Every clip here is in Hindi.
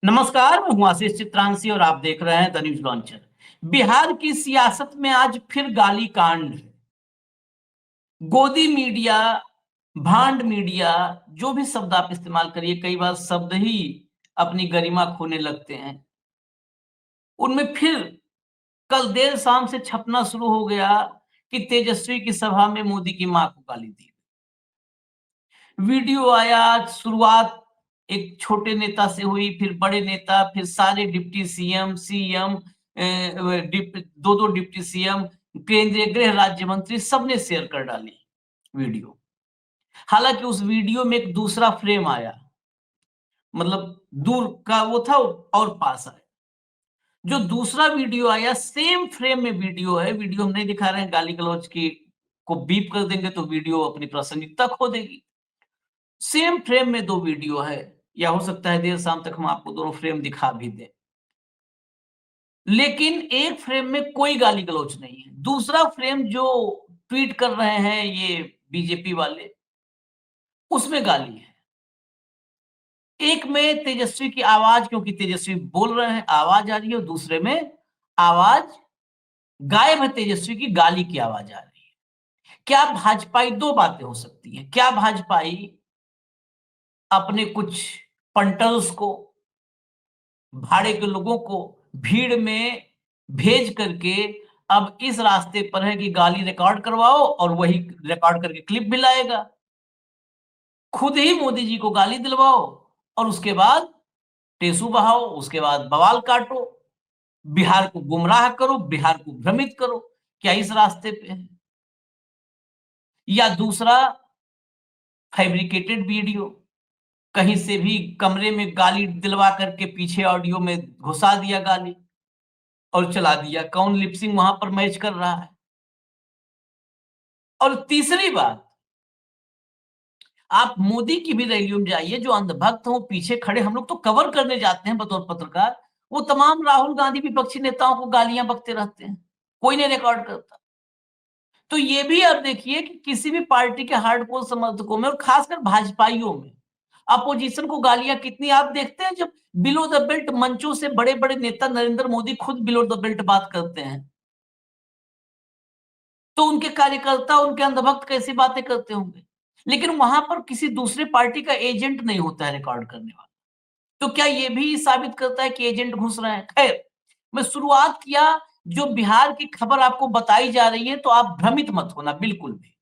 नमस्कार, मैं हूं आशीष चित्रांशी और आप देख रहे हैं द न्यूज लॉन्चर। बिहार की सियासत में आज फिर गाली कांड है। गोदी मीडिया, भांड मीडिया, जो भी शब्द आप इस्तेमाल करिए, कई बार शब्द ही अपनी गरिमा खोने लगते हैं। उनमें फिर कल देर शाम से छपना शुरू हो गया कि तेजस्वी की सभा में मोदी की मां को गाली दी। वीडियो आया, शुरुआत एक छोटे नेता से हुई, फिर बड़े नेता, फिर सारे डिप्टी सीएम, सीएम, दो दो डिप्टी सीएम, केंद्रीय गृह राज्य मंत्री सबने शेयर कर डाली वीडियो। हालांकि उस वीडियो में एक दूसरा फ्रेम आया, मतलब दूर का वो था और पास आया। जो दूसरा वीडियो आया सेम फ्रेम में वीडियो है, वीडियो हम नहीं दिखा रहे हैं, गाली गलौज की को बीप कर देंगे तो वीडियो अपनी प्रासंगिकता खो देगी। सेम फ्रेम में दो वीडियो है, या हो सकता है देर शाम तक हम आपको दोनों फ्रेम दिखा भी दें, लेकिन एक फ्रेम में कोई गाली गलौज नहीं है। दूसरा फ्रेम जो ट्वीट कर रहे हैं ये बीजेपी वाले, उसमें गाली है। एक में तेजस्वी की आवाज, क्योंकि तेजस्वी बोल रहे हैं, आवाज आ रही है, और दूसरे में आवाज गायब है, तेजस्वी की गाली की आवाज आ रही है। क्या भाजपाई, दो बातें हो सकती हैं, क्या भाजपाई अपने कुछ पंटर्स को, भाड़े के लोगों को भीड़ में भेज करके अब इस रास्ते पर है कि गाली रिकॉर्ड करवाओ और वही रिकॉर्ड करके क्लिप भी लाएगा। खुद ही मोदी जी को गाली दिलवाओ और उसके बाद टेसू बहाओ, उसके बाद बवाल काटो, बिहार को गुमराह करो, बिहार को भ्रमित करो। क्या इस रास्ते पे है? या दूसरा फैब्रिकेटेड वीडियो, कहीं से भी कमरे में गाली दिलवा करके पीछे ऑडियो में घुसा दिया गाली और चला दिया। कौन लिपसिंग वहां पर मैच कर रहा है? और तीसरी बात, आप मोदी की भी रैलियों में जाइए, जो अंधभक्त हो पीछे खड़े, हम लोग तो कवर करने जाते हैं बतौर पत्रकार, वो तमाम राहुल गांधी विपक्षी नेताओं को गालियां बकते रहते हैं, कोई नहीं रिकॉर्ड करता। तो ये भी आप देखिए कि किसी भी पार्टी के हार्डकोर समर्थकों में और खासकर भाजपाइयों में अपोजिशन को गालियां कितनी आप देखते हैं, जब बिलो द बेल्ट मंचों से बड़े बड़े नेता नरेंद्र मोदी खुद बिलो द बेल्ट बात करते हैं, तो उनके कार्यकर्ता, उनके अंधभक्त कैसी बातें करते होंगे। लेकिन वहां पर किसी दूसरे पार्टी का एजेंट नहीं होता है रिकॉर्ड करने वाला। तो क्या ये भी साबित करता है कि एजेंट घुस रहे हैं? खैर, मैं शुरुआत किया, जो बिहार की खबर आपको बताई जा रही है, तो आप भ्रमित मत होना, बिल्कुल भी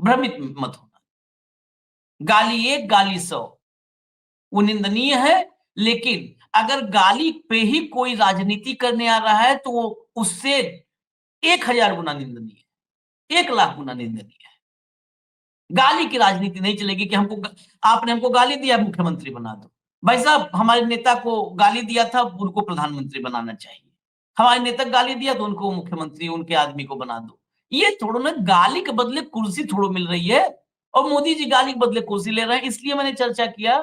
भ्रमित मत होना। गाली एक, गाली 100, वो निंदनीय है। लेकिन अगर गाली पे ही कोई राजनीति करने आ रहा है तो वो उससे 1000 गुना निंदनीय है, 1 लाख गुना निंदनीय है। गाली की राजनीति नहीं चलेगी कि आपने हमको गाली दिया, मुख्यमंत्री बना दो। भाई साहब, हमारे नेता को गाली दिया था, उनको प्रधानमंत्री बनाना चाहिए। हमारे नेता गाली दिया तो उनको मुख्यमंत्री, उनके आदमी को बना दो। ये थोड़ा ना, गाली के बदले कुर्सी थोड़ो मिल रही है, और मोदी जी गाली के बदले कुर्सी ले रहे हैं। इसलिए मैंने चर्चा किया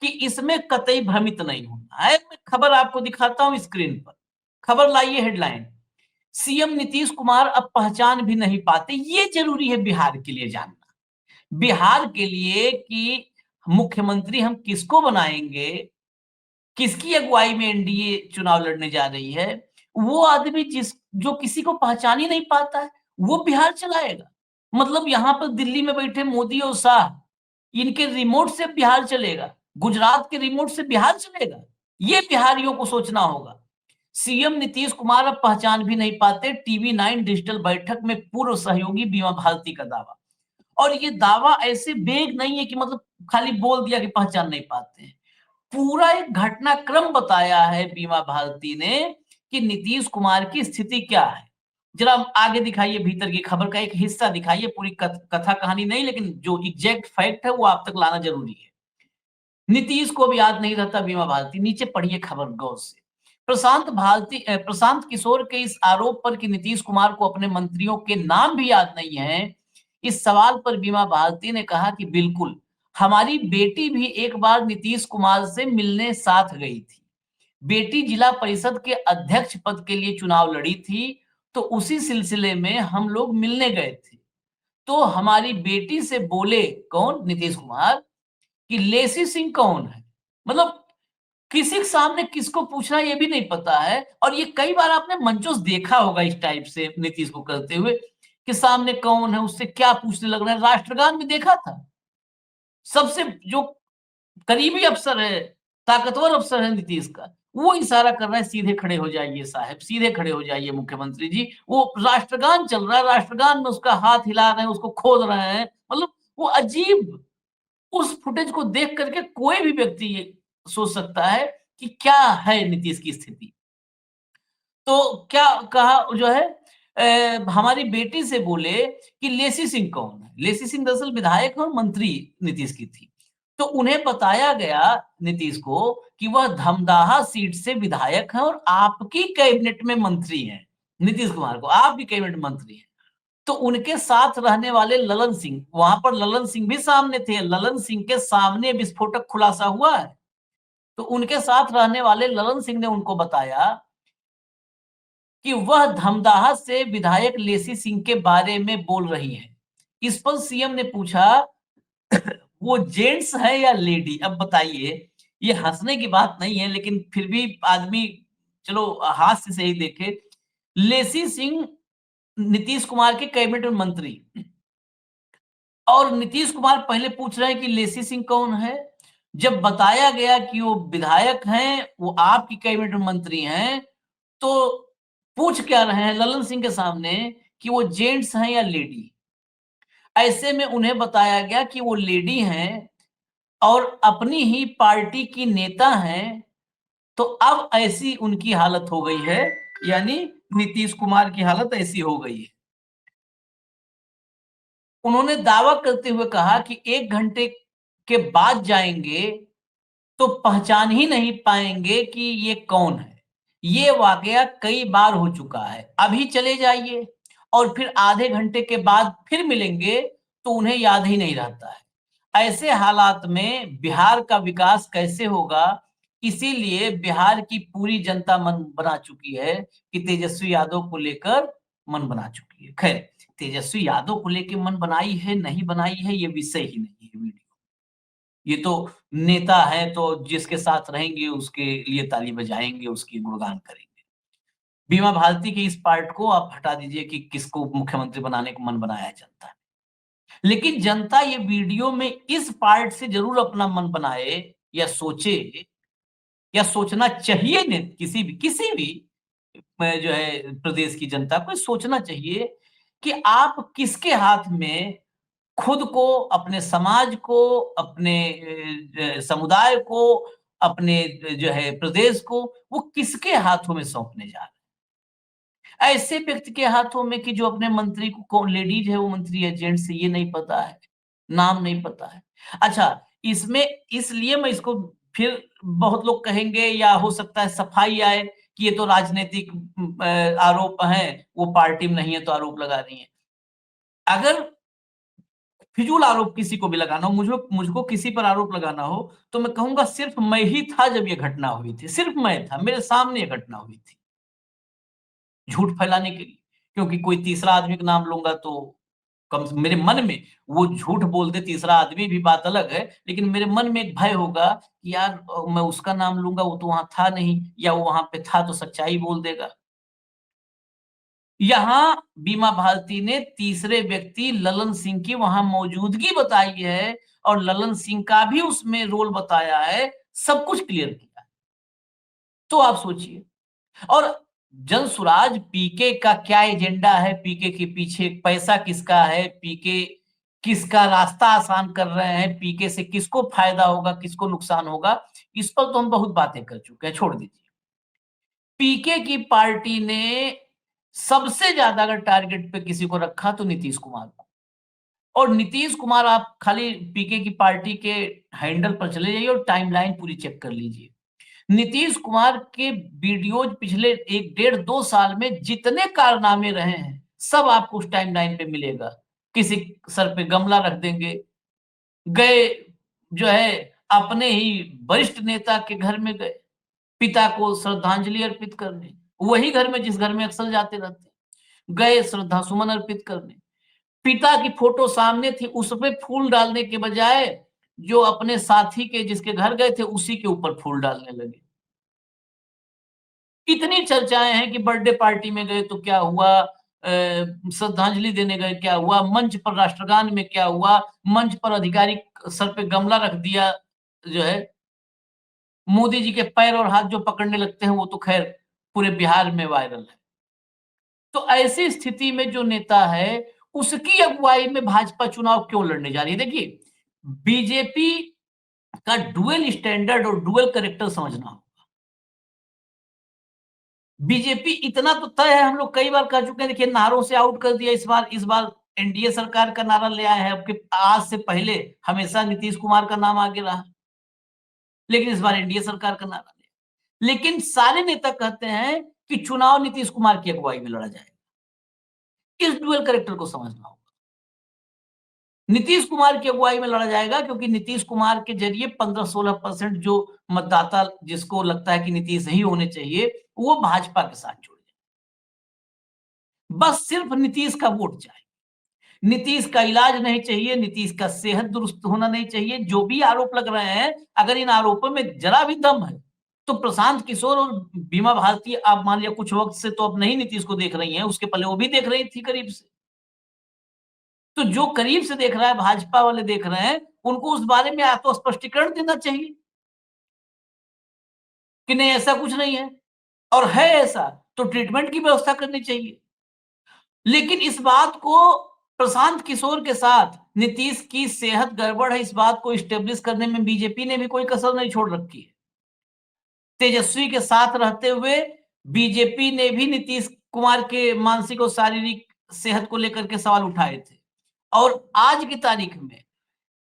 कि इसमें कतई भ्रमित नहीं होना है। मैं खबर आपको दिखाता हूं स्क्रीन पर। खबर लाइए, हेडलाइन, सीएम नीतीश कुमार अब पहचान भी नहीं पाते। ये जरूरी है बिहार के लिए जानना, बिहार के लिए, कि मुख्यमंत्री हम किसको बनाएंगे, किसकी अगुवाई में एनडीए चुनाव लड़ने जा रही है। वो आदमी जो किसी को पहचान ही नहीं पाता है, वो बिहार चलाएगा। मतलब यहां पर दिल्ली में बैठे मोदी और शाह, इनके रिमोट से बिहार चलेगा, गुजरात के रिमोट से बिहार चलेगा। ये बिहारियों को सोचना होगा। सीएम नीतीश कुमार अब पहचान भी नहीं पाते, टीवी 9 डिजिटल बैठक में पूर्व सहयोगी बीमा भारती का दावा। और ये दावा ऐसे वेग नहीं है कि मतलब खाली बोल दिया कि पहचान नहीं पाते हैं। पूरा एक घटनाक्रम बताया है बीमा भारती ने कि नीतीश कुमार की स्थिति क्या है। जरा आगे दिखाइए, भीतर की खबर का एक हिस्सा दिखाइए, पूरी कथा कहानी नहीं, लेकिन जो एग्जैक्ट फैक्ट है वो आप तक लाना जरूरी है। नीतीश को भी याद नहीं रहता बीमा भारती, नीचे पढ़िए खबर गौर से। प्रशांत किशोर के इस आरोप पर कि नीतीश कुमार को अपने मंत्रियों के नाम भी याद नहीं है, इस सवाल पर बीमा भारती ने कहा कि बिल्कुल, हमारी बेटी भी एक बार नीतीश कुमार से मिलने साथ गई थी। बेटी जिला परिषद के अध्यक्ष पद के लिए चुनाव लड़ी थी, तो उसी सिलसिले में हम लोग मिलने गए थे। तो हमारी बेटी से बोले, कौन? नीतीश कुमार, कि लेसी सिंह कौन है? मतलब किसी के सामने किसको पूछना ये भी नहीं पता है। और ये कई बार आपने मंचों से देखा होगा इस टाइप से नीतीश को करते हुए कि सामने कौन है, उससे क्या पूछने लग रहा है। राष्ट्रगान में देखा था, सबसे जो करीबी अफसर है, ताकतवर अफसर है नीतीश का, वो इशारा कर रहा है सीधे खड़े हो जाइए साहब, सीधे खड़े हो जाइए मुख्यमंत्री जी। वो राष्ट्रगान चल रहा है, राष्ट्रगान में उसका हाथ हिला रहे हैं, उसको खोद रहे हैं। मतलब वो अजीब, उस फुटेज को देख करके कोई भी व्यक्ति ये सोच सकता है कि क्या है नीतीश की स्थिति। तो क्या कहा जो है हमारी बेटी से बोले कि लेसी सिंह कौन है? लेसी सिंह दरअसल विधायक और मंत्री नीतीश की थी। तो उन्हें बताया गया नीतीश को कि वह धमदाहा सीट से विधायक हैं और आपकी कैबिनेट में मंत्री हैं। नीतीश कुमार को आप भी कैबिनेट मंत्री हैं। तो उनके साथ रहने वाले ललन सिंह, वहां पर ललन सिंह भी सामने थे। ललन सिंह के सामने विस्फोटक खुलासा हुआ है। तो उनके साथ रहने वाले ललन सिंह ने उनको बताया कि वह धमदाहा से विधायक लेसी सिंह के बारे में बोल रही है। इस पर सीएम ने पूछा वो जेंट्स है या लेडी? अब बताइए, ये हंसने की बात नहीं है लेकिन फिर भी आदमी चलो हास्य से ही देखे। लेसी सिंह नीतीश कुमार के कैबिनेट में मंत्री, और नीतीश कुमार पहले पूछ रहे हैं कि लेसी सिंह कौन है। जब बताया गया कि वो विधायक हैं, वो आपकी कैबिनेट में मंत्री हैं, तो पूछ क्या रहे हैं ललन सिंह के सामने कि वो जेंट्स हैं या लेडी। ऐसे में उन्हें बताया गया कि वो लेडी हैं और अपनी ही पार्टी की नेता हैं। तो अब ऐसी उनकी हालत हो गई है, यानी नीतीश कुमार की हालत ऐसी हो गई है। उन्होंने दावा करते हुए कहा कि 1 घंटे के बाद जाएंगे तो पहचान ही नहीं पाएंगे कि ये कौन है। ये वाकया कई बार हो चुका है। अभी चले जाइए और फिर आधे घंटे के बाद फिर मिलेंगे तो उन्हें याद ही नहीं रहता है। ऐसे हालात में बिहार का विकास कैसे होगा? इसीलिए बिहार की पूरी जनता मन बना चुकी है कि तेजस्वी यादव को लेकर मन बना चुकी है। खैर, तेजस्वी यादव को लेके मन बनाई है, नहीं बनाई है, ये विषय ही नहीं है वीडियो। ये तो नेता है तो जिसके साथ रहेंगे उसके लिए ताली बजाएँगे, उसकी गुणगान करेंगे। बीमा भारती के इस पार्ट को आप हटा दीजिए कि किसको मुख्यमंत्री बनाने का मन बनाया है जनता ने। लेकिन जनता ये वीडियो में इस पार्ट से ज़रूर अपना मन बनाए या सोचे, या सोचना चाहिए ने किसी भी जो है प्रदेश की जनता को सोचना चाहिए कि आप किसके हाथ में खुद को, अपने समाज को, अपने समुदाय को, अपने जो है प्रदेश को, वो किसके हाथों में सौंपने जा रहे हैं। ऐसे व्यक्ति के हाथों में कि जो अपने मंत्री को, कौन लेडीज है वो मंत्री है, जेंट्स है ये नहीं पता है, नाम नहीं पता है। अच्छा, इसमें इसलिए मैं इसको फिर बहुत लोग कहेंगे या हो सकता है सफाई आए कि ये तो राजनीतिक आरोप हैं, वो पार्टी में नहीं है तो आरोप लगा रही हैं। अगर फिजूल आरोप किसी को भी लगाना हो, मुझको किसी पर आरोप लगाना हो, तो मैं कहूँगा सिर्फ मैं ही था जब ये घटना हुई थी, सिर्फ मैं था, मेरे सामने ये घटना हुई थी, झूठ फैलाने के लिए। क्योंकि कोई तीसरा आदमी का नाम लूँगा तो कम से मेरे मन में वो झूठ बोल दे तीसरा आदमी भी बात अलग है, लेकिन मेरे मन में एक भय होगा कि यार मैं उसका नाम लूँगा वो तो वहाँ था नहीं, या वो वहाँ पे था तो सच्चाई बोल देगा। यहाँ बीमा भारती ने तीसरे व्यक्ति ललन सिंह की वहां मौजूदगी बताई है और ललन सिंह का भी उसमें रोल बताया है, सब कुछ क्लियर किया। तो आप सोचिए। और जनसुराज पीके का क्या एजेंडा है, पीके के पीछे पैसा किसका है, पीके किसका रास्ता आसान कर रहे हैं, पीके से किसको फायदा होगा, किसको नुकसान होगा, इस पर तो हम बहुत बातें कर चुके हैं, छोड़ दीजिए। पीके की पार्टी ने सबसे ज्यादा अगर टारगेट पे किसी को रखा तो नीतीश कुमार को। और नीतीश कुमार, आप खाली पीके की पार्टी के हैंडल पर चले जाइए और टाइमलाइन पूरी चेक कर लीजिए। नीतीश कुमार के वीडियोज पिछले 1 डेढ़ 2 साल में जितने कारनामे रहे हैं, सब आपको उस टाइमलाइन पे मिलेगा। किसी सर पे गमला रख देंगे, गए जो है अपने ही वरिष्ठ नेता के घर में गए, पिता को श्रद्धांजलि अर्पित करने, वही घर में जिस घर में अक्सर जाते रहते हैं। गए श्रद्धा सुमन अर्पित करने, पिता की फोटो सामने थी, उस पे फूल डालने के बजाय जो अपने साथी के जिसके घर गए थे उसी के ऊपर फूल डालने लगे। इतनी चर्चाएं हैं कि बर्थडे पार्टी में गए तो क्या हुआ, श्रद्धांजलि देने गए क्या हुआ, मंच पर राष्ट्रगान में क्या हुआ, मंच पर अधिकारी सर पे गमला रख दिया, जो है मोदी जी के पैर और हाथ जो पकड़ने लगते हैं वो तो खैर पूरे बिहार में वायरल है। तो ऐसी स्थिति में जो नेता है उसकी अगुवाई में भाजपा चुनाव क्यों लड़ने जा रही है? देखिए, बीजेपी का डुअल स्टैंडर्ड और डुअल कैरेक्टर समझना हो। बीजेपी इतना तो तय है, हम लोग कई बार कह चुके हैं, देखिए नारों से आउट कर दिया इस बार एनडीए सरकार का नारा ले आया है। अब कि आज से पहले हमेशा नीतीश कुमार का नाम आगे रहा, लेकिन इस बार एनडीए सरकार का नारा लिया। लेकिन सारे नेता कहते हैं कि चुनाव नीतीश कुमार की अगुवाई में लड़ा जाएगा। इस डुअल कैरेक्टर को समझना होगा। नीतीश कुमार की अगुवाई में लड़ा जाएगा क्योंकि नीतीश कुमार के जरिए 15-16% जो मतदाता जिसको लगता है कि नीतीश ही होने चाहिए, वो भाजपा के साथ जुड़ जाए। बस सिर्फ नीतीश का वोट चाहिए। नीतीश का इलाज नहीं चाहिए, नीतीश का सेहत दुरुस्त होना नहीं चाहिए। जो भी आरोप लग रहे हैं, अगर इन आरोपों में जरा भी दम है, तो प्रशांत किशोर और बीमा भारती आप मान लिया कुछ वक्त से तो अब नहीं नीतीश को देख रही हैं, उसके पहले वो भी देख रही थी करीब से। तो जो करीब से देख रहा है, भाजपा वाले देख रहे हैं, उनको उस बारे में या तो स्पष्टीकरण देना चाहिए कि नहीं ऐसा कुछ नहीं है, और है ऐसा तो ट्रीटमेंट की व्यवस्था करनी चाहिए। लेकिन इस बात को प्रशांत किशोर के साथ नीतीश की सेहत गड़बड़ है, इस बात को स्टेब्लिश करने में बीजेपी ने भी कोई कसर नहीं छोड़ रखी है। तेजस्वी के साथ रहते हुए बीजेपी ने भी नीतीश कुमार के मानसिक और शारीरिक सेहत को लेकर के सवाल उठाए थे। और आज की तारीख में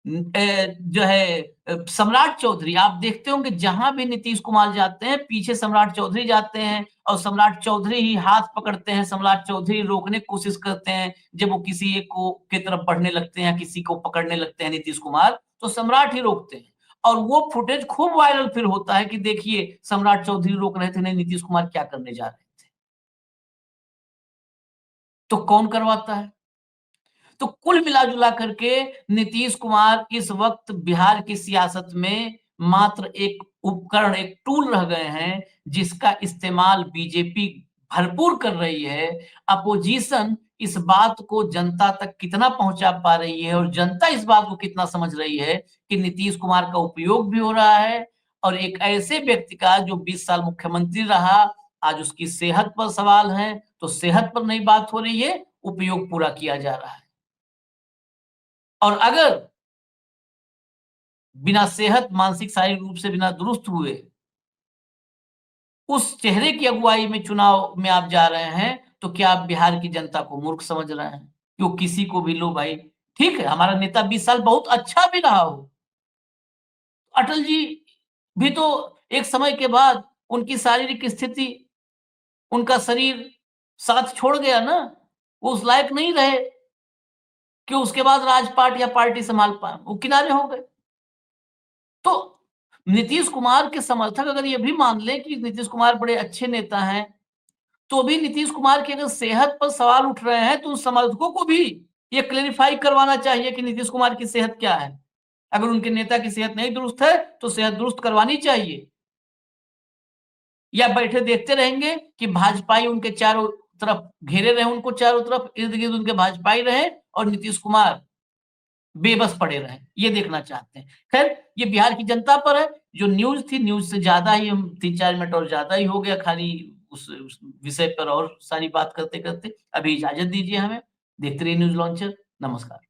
जो है सम्राट चौधरी, आप देखते होंगे जहां भी नीतीश कुमार जाते हैं पीछे सम्राट चौधरी जाते हैं, और सम्राट चौधरी ही हाथ पकड़ते हैं, सम्राट चौधरी रोकने की कोशिश करते हैं। जब वो किसी एक को की तरफ बढ़ने लगते हैं, किसी को पकड़ने लगते हैं नीतीश कुमार, तो सम्राट ही रोकते हैं। और वो फुटेज खूब वायरल फिर होता है कि देखिए सम्राट चौधरी रोक रहे थे, नहीं नीतीश कुमार क्या करने जा रहे थे। तो कौन करवाता है? तो कुल मिला-जुला करके नीतीश कुमार इस वक़्त बिहार की सियासत में मात्र एक उपकरण, एक टूल रह गए हैं, जिसका इस्तेमाल बीजेपी भरपूर कर रही है। अपोज़िशन इस बात को जनता तक कितना पहुँचा पा रही है और जनता इस बात को कितना समझ रही है कि नीतीश कुमार का उपयोग भी हो रहा है, और एक ऐसे व्यक्ति का जो 20 साल मुख्यमंत्री रहा, आज उसकी सेहत पर सवाल है, तो सेहत पर नहीं बात हो रही है, उपयोग पूरा किया जा रहा है। और अगर बिना सेहत, मानसिक शारीरिक रूप से बिना दुरुस्त हुए, उस चेहरे की अगुवाई में चुनाव में आप जा रहे हैं, तो क्या आप बिहार की जनता को मूर्ख समझ रहे हैं? कि वो किसी को भी लो भाई, ठीक है, हमारा नेता 20 साल बहुत अच्छा भी रहा हो। अटल जी भी तो एक समय के बाद उनकी शारीरिक स्थिति, उनका शरीर साथ छोड़ गया ना, वो उस लायक नहीं रहे कि उसके बाद राजपाट या पार्टी सँभाल पाएँ, वो किनारे हो गए। तो नीतीश कुमार के समर्थक अगर ये भी मान लें कि नीतीश कुमार बड़े अच्छे नेता हैं, तो भी नीतीश कुमार की अगर सेहत पर सवाल उठ रहे हैं, तो उन समर्थकों को भी ये क्लैरिफ़ाई करवाना चाहिए कि नीतीश कुमार की सेहत क्या है। अगर उनके नेता की सेहत नहीं दुरुस्त है, तो सेहत दुरुस्त करवानी चाहिए। या बैठे देखते रहेंगे कि भाजपाई उनके चारों तरफ घेरे रहे, उनको चारों तरफ इर्द-गिर्द उनके भाजपाई रहे और नीतीश कुमार बेबस पड़े रहें, ये देखना चाहते हैं। ख़ैर ये बिहार की जनता पर है, जो न्यूज़ थी, न्यूज़ से ज़्यादा ही हम 3-4 मिनट और ज़्यादा ही हो गया खाली उस विषय पर और सारी बात करते-करते। अभी इजाज़त दीजिए हमें, देखते रहिए न्यूज़ लॉन्चर। नमस्कार।